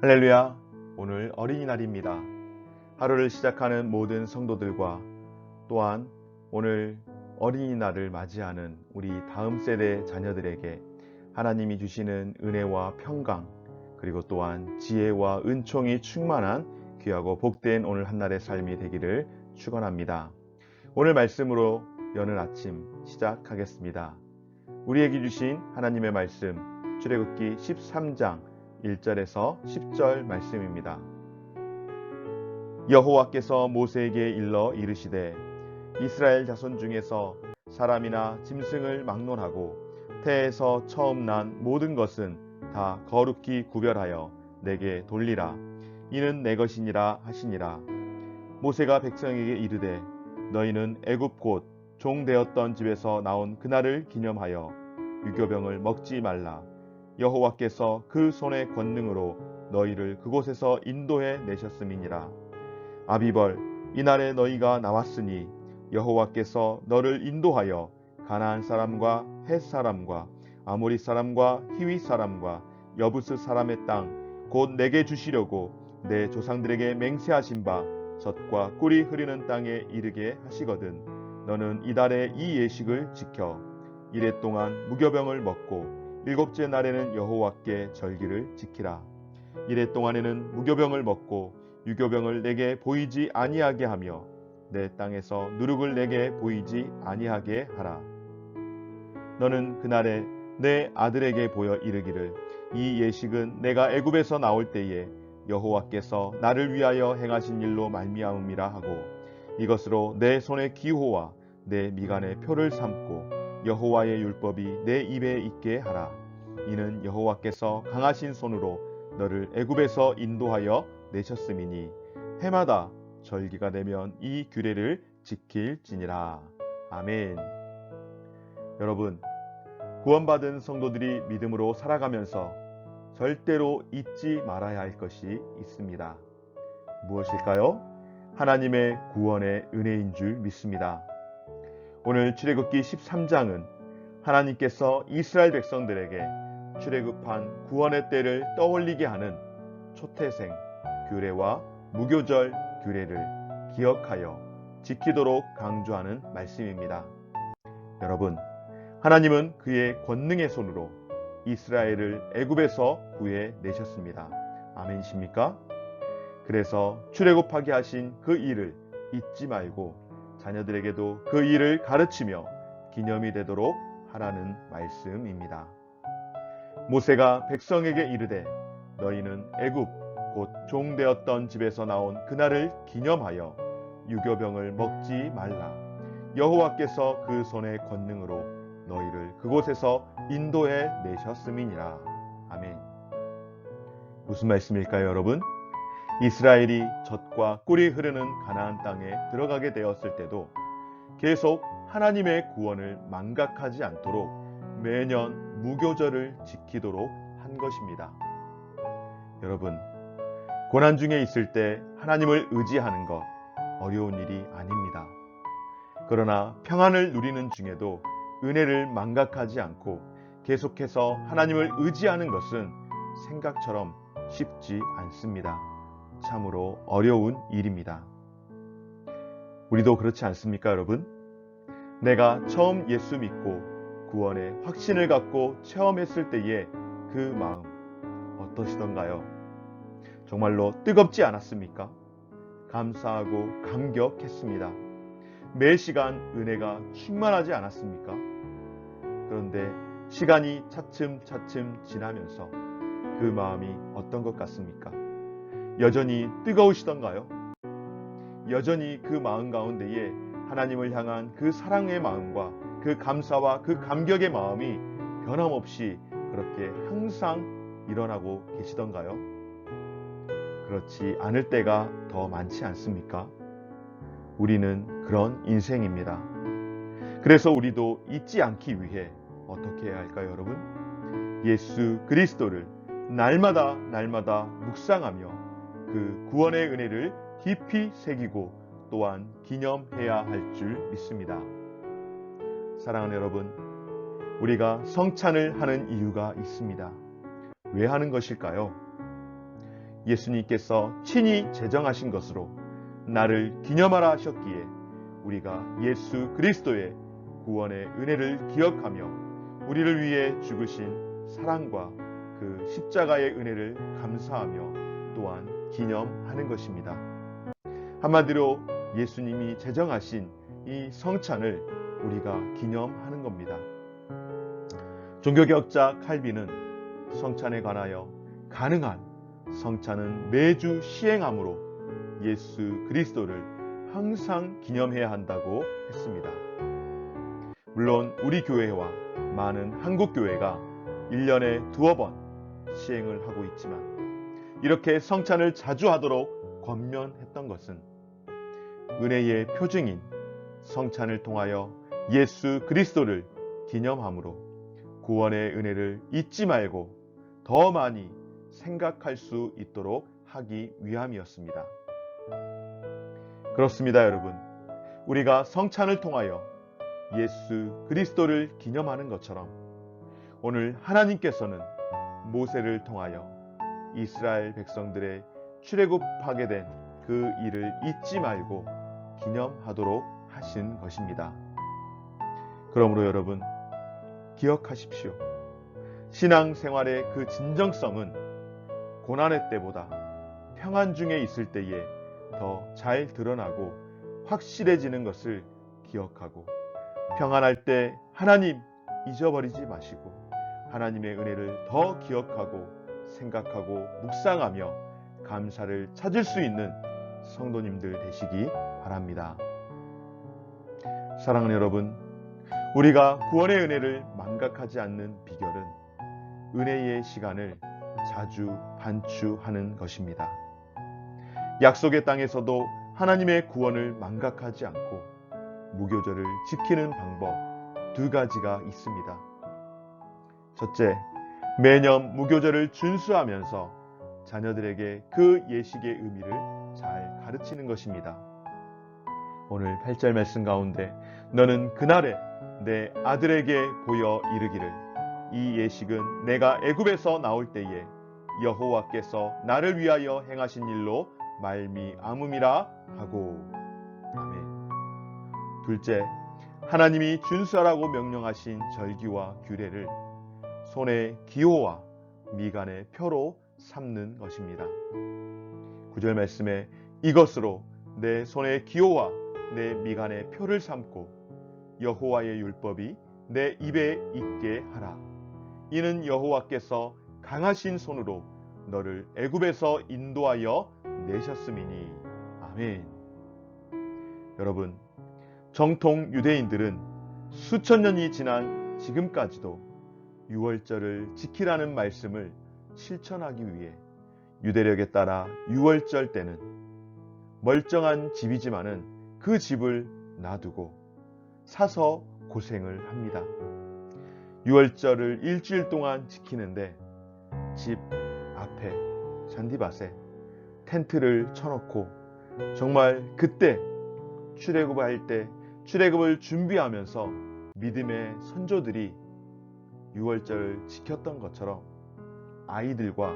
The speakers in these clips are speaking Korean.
할렐루야, 오늘 어린이날입니다. 하루를 시작하는 모든 성도들과 또한 오늘 어린이날을 맞이하는 우리 다음 세대 자녀들에게 하나님이 주시는 은혜와 평강 그리고 또한 지혜와 은총이 충만한 귀하고 복된 오늘 한날의 삶이 되기를 축원합니다. 오늘 말씀으로 여는 아침 시작하겠습니다. 우리에게 주신 하나님의 말씀 출애굽기 13장 1절에서 10절 말씀입니다. 여호와께서 모세에게 일러 이르시되 이스라엘 자손 중에서 사람이나 짐승을 막론하고 태에서 처음 난 모든 것은 다 거룩히 구별하여 내게 돌리라. 이는 내 것이니라 하시니라. 모세가 백성에게 이르되 너희는 애굽 곧 종되었던 집에서 나온 그날을 기념하여 유교병을 먹지 말라. 여호와께서 그 손의 권능으로 너희를 그곳에서 인도해 내셨음이니라. 아비벌 이날에 너희가 나왔으니 여호와께서 너를 인도하여 가나안 사람과 헷 사람과 아모리 사람과 히위 사람과 여부스 사람의 땅 곧 내게 주시려고 내 조상들에게 맹세하신 바 젖과 꿀이 흐르는 땅에 이르게 하시거든. 너는 이달에 이 예식을 지켜 이레 동안 무교병을 먹고 일곱째 날에는 여호와께 절기를 지키라. 이레 동안에는 무교병을 먹고 유교병을 내게 보이지 아니하게 하며 내 땅에서 누룩을 내게 보이지 아니하게 하라. 너는 그날에 내 아들에게 보여 이르기를 이 예식은 내가 애굽에서 나올 때에 여호와께서 나를 위하여 행하신 일로 말미암음이라 하고 이것으로 내 손의 기호와 내 미간의 표를 삼고 여호와의 율법이 내 입에 있게 하라. 이는 여호와께서 강하신 손으로 너를 애굽에서 인도하여 내셨음이니 해마다 절기가 되면 이 규례를 지킬지니라. 아멘. 여러분, 구원받은 성도들이 믿음으로 살아가면서 절대로 잊지 말아야 할 것이 있습니다. 무엇일까요? 하나님의 구원의 은혜인 줄 믿습니다. 오늘 출애굽기 13장은 하나님께서 이스라엘 백성들에게 출애굽한 구원의 때를 떠올리게 하는 초태생 규례와 무교절 규례를 기억하여 지키도록 강조하는 말씀입니다. 여러분, 하나님은 그의 권능의 손으로 이스라엘을 애굽에서 구해 내셨습니다. 아멘이십니까? 그래서 출애굽하게 하신 그 일을 잊지 말고 자녀들에게도 그 일을 가르치며 기념이 되도록 하라는 말씀입니다. 모세가 백성에게 이르되 너희는 애굽 곧 종되었던 집에서 나온 그날을 기념하여 유교병을 먹지 말라. 여호와께서 그 손의 권능으로 너희를 그곳에서 인도해 내셨음이니라. 아멘. 무슨 말씀일까요, 여러분? 이스라엘이 젖과 꿀이 흐르는 가나안 땅에 들어가게 되었을 때도 계속 하나님의 구원을 망각하지 않도록 매년 무교절을 지키도록 한 것입니다. 여러분, 고난 중에 있을 때 하나님을 의지하는 것 어려운 일이 아닙니다. 그러나 평안을 누리는 중에도 은혜를 망각하지 않고 계속해서 하나님을 의지하는 것은 생각처럼 쉽지 않습니다. 참으로 어려운 일입니다. 우리도 그렇지 않습니까, 여러분? 내가 처음 예수 믿고 구원의 확신을 갖고 체험했을 때의 그 마음 어떠시던가요? 정말로 뜨겁지 않았습니까? 감사하고 감격했습니다. 매 시간 은혜가 충만하지 않았습니까? 그런데 시간이 차츰차츰 지나면서 그 마음이 어떤 것 같습니까? 여전히 뜨거우시던가요? 여전히 그 마음 가운데에 하나님을 향한 그 사랑의 마음과 그 감사와 그 감격의 마음이 변함없이 그렇게 항상 일어나고 계시던가요? 그렇지 않을 때가 더 많지 않습니까? 우리는 그런 인생입니다. 그래서 우리도 잊지 않기 위해 어떻게 해야 할까요, 여러분? 예수 그리스도를 날마다 묵상하며 그 구원의 은혜를 깊이 새기고 또한 기념해야 할 줄 믿습니다. 사랑하는 여러분, 우리가 성찬을 하는 이유가 있습니다. 왜 하는 것일까요? 예수님께서 친히 제정하신 것으로 나를 기념하라 하셨기에 우리가 예수 그리스도의 구원의 은혜를 기억하며 우리를 위해 죽으신 사랑과 그 십자가의 은혜를 감사하며 또한 기념하는 것입니다. 한마디로 예수님이 제정하신 이 성찬을 우리가 기념하는 겁니다. 종교개혁자 칼빈은 성찬에 관하여 가능한 성찬은 매주 시행함으로 예수 그리스도를 항상 기념해야 한다고 했습니다. 물론 우리 교회와 많은 한국 교회가 1년에 두어 번 시행을 하고 있지만 이렇게 성찬을 자주 하도록 권면했던 것은 은혜의 표징인 성찬을 통하여 예수 그리스도를 기념함으로 구원의 은혜를 잊지 말고 더 많이 생각할 수 있도록 하기 위함이었습니다. 그렇습니다, 여러분. 우리가 성찬을 통하여 예수 그리스도를 기념하는 것처럼 오늘 하나님께서는 모세를 통하여 이스라엘 백성들의 출애굽하게 된 그 일을 잊지 말고 기념하도록 하신 것입니다. 그러므로 여러분, 기억하십시오. 신앙생활의 그 진정성은 고난의 때보다 평안 중에 있을 때에 더 잘 드러나고 확실해지는 것을 기억하고, 평안할 때 하나님 잊어버리지 마시고 하나님의 은혜를 더 기억하고 생각하고 묵상하며 감사를 찾을 수 있는 성도님들 되시기 바랍니다. 사랑하는 여러분, 우리가 구원의 은혜를 망각하지 않는 비결은 은혜의 시간을 자주 반추하는 것입니다. 약속의 땅에서도 하나님의 구원을 망각하지 않고 무교절을 지키는 방법 두 가지가 있습니다. 첫째, 매년 무교절을 준수하면서 자녀들에게 그 예식의 의미를 잘 가르치는 것입니다. 오늘 8절 말씀 가운데 너는 그날에 내 아들에게 보여 이르기를 이 예식은 내가 애굽에서 나올 때에 여호와께서 나를 위하여 행하신 일로 말미암음이라 하고. 아멘. 둘째, 하나님이 준수하라고 명령하신 절기와 규례를 손의 기호와 미간의 표로 삼는 것입니다. 9절 말씀에 이것으로 내 손의 기호와 내 미간의 표를 삼고 여호와의 율법이 내 입에 있게 하라. 이는 여호와께서 강하신 손으로 너를 애굽에서 인도하여 내셨음이니. 아멘. 여러분, 정통 유대인들은 수천 년이 지난 지금까지도 유월절을 지키라는 말씀을 실천하기 위해 유대력에 따라 유월절 때는 멀쩡한 집이지만은 그 집을 놔두고 사서 고생을 합니다. 유월절을 일주일 동안 지키는데 집 앞에 잔디밭에 텐트를 쳐놓고 정말 그때 출애굽할 때 출애굽을 준비하면서 믿음의 선조들이 유월절을 지켰던 것처럼 아이들과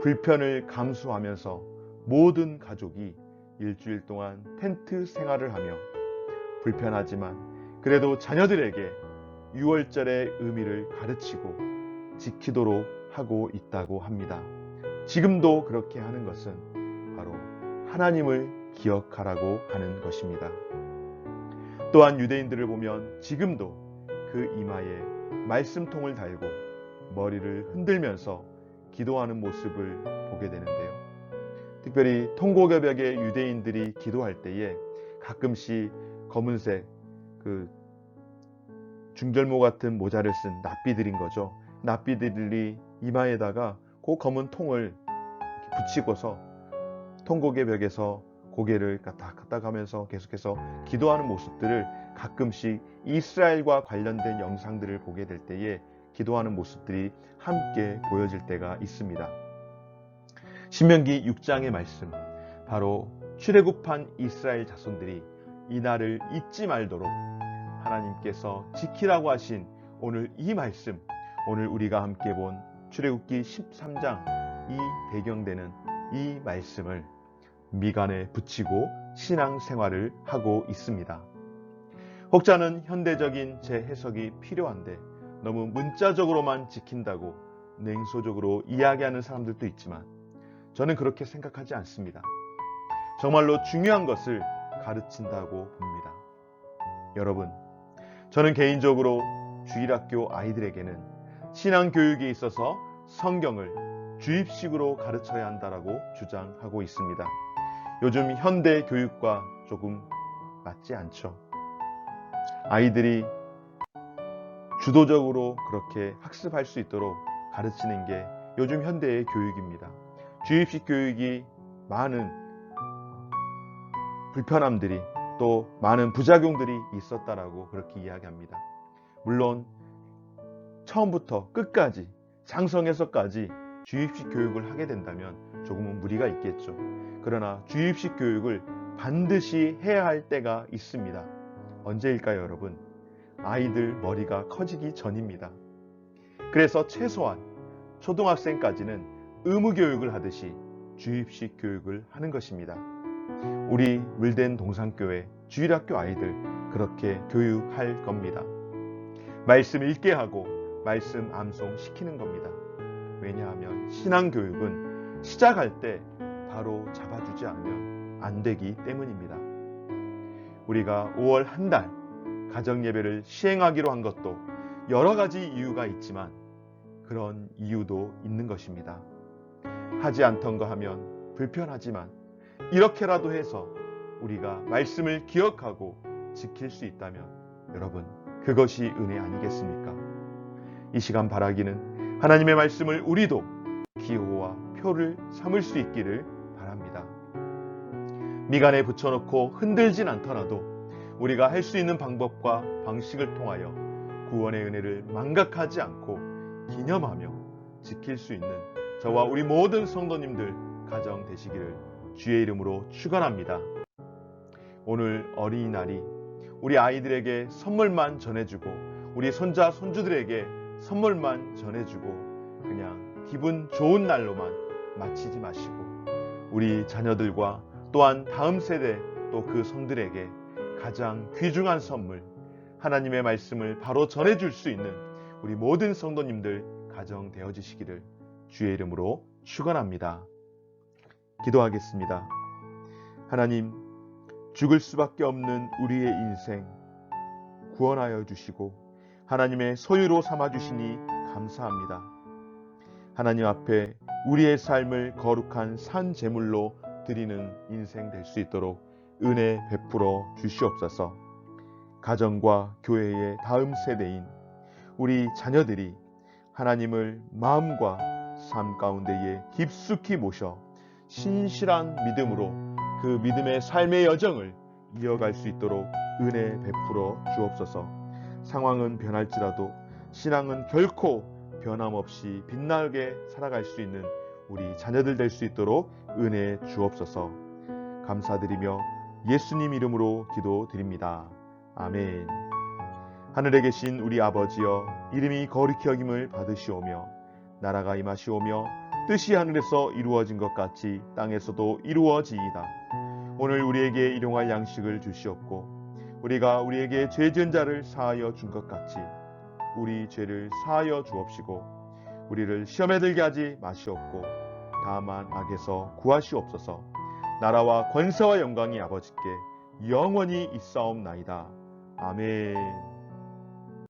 불편을 감수하면서 모든 가족이 일주일 동안 텐트 생활을 하며 불편하지만 그래도 자녀들에게 유월절의 의미를 가르치고 지키도록 하고 있다고 합니다. 지금도 그렇게 하는 것은 바로 하나님을 기억하라고 하는 것입니다. 또한 유대인들을 보면 지금도 그 이마에 말씀통을 달고 머리를 흔들면서 기도하는 모습을 보게 되는데요. 특별히 통곡여백의 유대인들이 기도할 때에 가끔씩 검은색 그 중절모 같은 모자를 쓴 납비들인 거죠. 납비들이 이마에다가 그 검은 통을 붙이고서 통곡의 벽에서 고개를 까딱까딱하면서 계속해서 기도하는 모습들을 가끔씩 이스라엘과 관련된 영상들을 보게 될 때에 기도하는 모습들이 함께 보여질 때가 있습니다. 신명기 6장의 말씀, 바로 출애굽한 이스라엘 자손들이 이 날을 잊지 말도록 하나님께서 지키라고 하신 오늘 이 말씀, 오늘 우리가 함께 본 출애굽기 13장 이 배경되는 이 말씀을 미간에 붙이고 신앙생활을 하고 있습니다. 혹자는 현대적인 재해석이 필요한데 너무 문자적으로만 지킨다고 냉소적으로 이야기하는 사람들도 있지만 저는 그렇게 생각하지 않습니다. 정말로 중요한 것을 가르친다고 봅니다. 여러분, 저는 개인적으로 주일학교 아이들에게는 신앙교육에 있어서 성경을 주입식으로 가르쳐야 한다고 주장하고 있습니다. 요즘 현대 교육과 조금 맞지 않죠. 아이들이 주도적으로 그렇게 학습할 수 있도록 가르치는 게 요즘 현대의 교육입니다. 주입식 교육이 많은 불편함들이 또 많은 부작용들이 있었다라고 그렇게 이야기합니다. 물론 처음부터 끝까지 장성에서까지 주입식 교육을 하게 된다면 조금은 무리가 있겠죠. 그러나 주입식 교육을 반드시 해야 할 때가 있습니다. 언제일까요, 여러분? 아이들 머리가 커지기 전입니다. 그래서 최소한 초등학생까지는 의무교육을 하듯이 주입식 교육을 하는 것입니다. 우리 물된 동산교회 주일학교 아이들 그렇게 교육할 겁니다. 말씀 읽게 하고 말씀 암송시키는 겁니다. 왜냐하면 신앙교육은 시작할 때 바로 잡아주지 않으면 안 되기 때문입니다. 우리가 5월 한 달 가정예배를 시행하기로 한 것도 여러 가지 이유가 있지만 그런 이유도 있는 것입니다. 하지 않던가 하면 불편하지만 이렇게라도 해서 우리가 말씀을 기억하고 지킬 수 있다면 여러분, 그것이 은혜 아니겠습니까? 이 시간 바라기는 하나님의 말씀을 우리도 기호와 표를 삼을 수 있기를 바랍니다. 미간에 붙여놓고 흔들진 않더라도 우리가 할 수 있는 방법과 방식을 통하여 구원의 은혜를 망각하지 않고 기념하며 지킬 수 있는 저와 우리 모든 성도님들 가정 되시기를 주의 이름으로 축원합니다. 오늘 어린이날이 우리 아이들에게 선물만 전해주고 우리 손자 손주들에게 선물만 전해주고 그냥 기분 좋은 날로만 마치지 마시고 우리 자녀들과 또한 다음 세대 또 그 성들에게 가장 귀중한 선물 하나님의 말씀을 바로 전해줄 수 있는 우리 모든 성도님들 가정 되어지시기를 주의 이름으로 축원합니다. 기도하겠습니다. 하나님, 죽을 수밖에 없는 우리의 인생 구원하여 주시고 하나님의 소유로 삼아주시니 감사합니다. 하나님 앞에 우리의 삶을 거룩한 산 제물로 드리는 인생 될 수 있도록 은혜 베풀어 주시옵소서. 가정과 교회의 다음 세대인 우리 자녀들이 하나님을 마음과 삶 가운데에 깊숙이 모셔 신실한 믿음으로 그 믿음의 삶의 여정을 이어갈 수 있도록 은혜 베풀어 주옵소서. 상황은 변할지라도 신앙은 결코 변함없이 빛나게 살아갈 수 있는 우리 자녀들 될 수 있도록 은혜 주옵소서. 감사드리며 예수님 이름으로 기도드립니다. 아멘. 하늘에 계신 우리 아버지여, 이름이 거룩히 여김을 받으시오며 나라가 임하시오며 뜻이 하늘에서 이루어진 것 같이 땅에서도 이루어지이다. 오늘 우리에게 일용할 양식을 주시옵고 우리가 우리에게 죄 지은 자를 사하여 준 것 같이 우리 죄를 사하여 주옵시고 우리를 시험에 들게 하지 마시옵고 다만 악에서 구하시옵소서. 나라와 권세와 영광이 아버지께 영원히 있사옵나이다. 아멘.